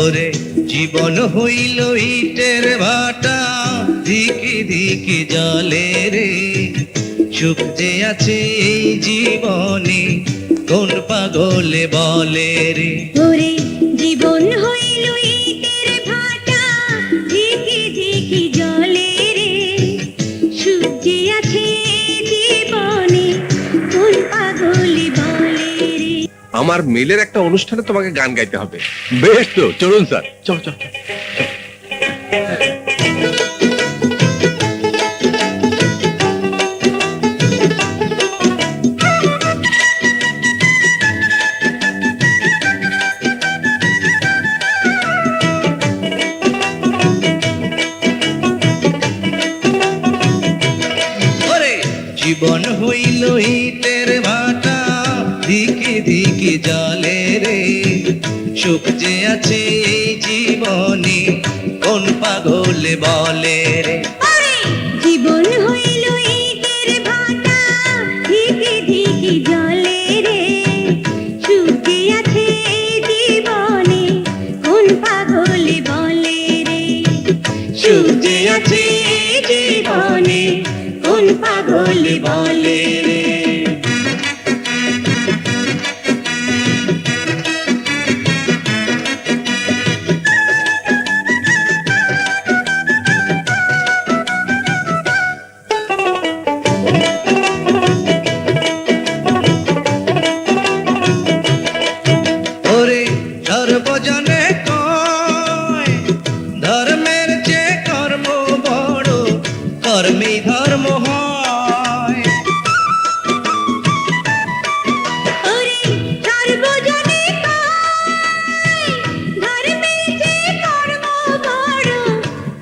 ওরে জীবন হইল ইটের ভাটা, ধিকি ধিকি জলে রে। সুখ যে আছে এই জীবনে, কোন পাগলে বলে রে। ওরে জীবন হইল ইটের ভাটা, ধিকি ধিকি জলে রে। সুখ যে আছে জীবনে, কোন পাগলে বলে রে। আমার মেলের একটা অনুষ্ঠানে তোমাকে গান গাইতে হবে। বেশ তো, চলুন স্যার, চলো চলো। ওরে জীবন হইল ইটের ভাটা, ধিকি ধিকি জলে রে। সুখ যে আছে এই জীবনে, কোন পাগলে বলে রে। ওরে জীবন হইল ইটের ভাটা, ধিকি ধিকি জলে রে। সুখ যে আছে জীবনে, কোন পাগলে বলে রে। সুখ যে আছে জীবনে, কোন পাগলে বলে রে। ওরে সর্বজনে কয়, ধর্মের যে কর্ম বড়, কর্মেই ধর্ম হয়। ওরে সর্বজনে কয়, ধর্মের যে কর্ম বড়,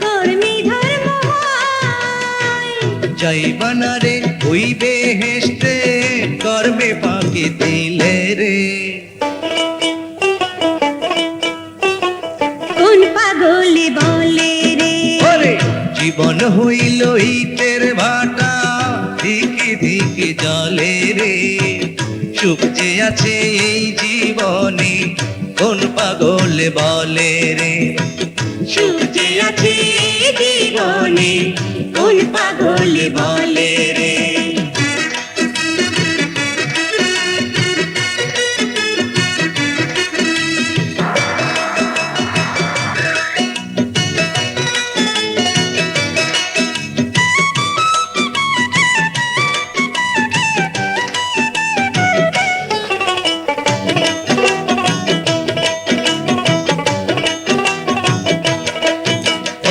কর্মে ধর্ম হয়। যাইবানা রে ওই বেহেশতে, কর্মে ফাঁকি দিলে রে। কোন পাগলে বলে রে। ওরে জীবন হইল ইটের ভাটা, ধিকি ধিকি জলে রে। সুখ যে আছে এই জীবনে, কোন পাগলে বলে রে। সুখ যে আছে জীবনে, কোন পাগলে বলে রে।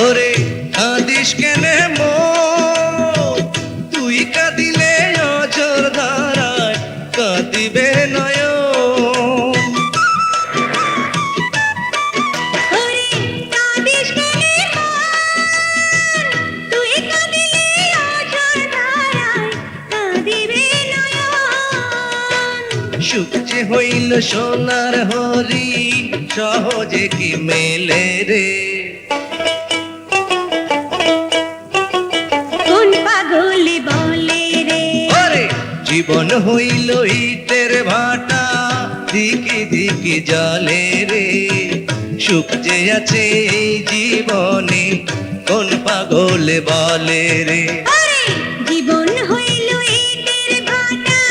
ওরে কাঁদিস কেনে মন, তুই কাঁদিলে অঝোর ধারায় কাঁদিবে নয়ন। ওরে কাঁদিস কেনে মন, তুই কাঁদিলে অঝোর ধারায় কাঁদিবে নয়ন। সুখ যে হইল সোনার হরি, সহজে কি মেলে রে। কোন পাগলে বলে রে। ওরে জীবন হইল ইটের ভাটা, ধিকি ধিকি জলে রে। সুখ যে আছে এই জীবনে, কোন পাগলে বলে রে। ওরে জীবন হইল ইটের ভাটা,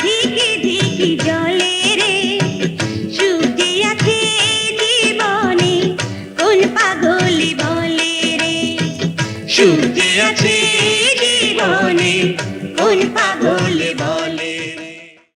ধিকি ধিকি জলে রে। সুখ যে আছে জীবনে, কোন পাগলে বলে রে। সুখ যে আছে জীবনে, কোন পাগলে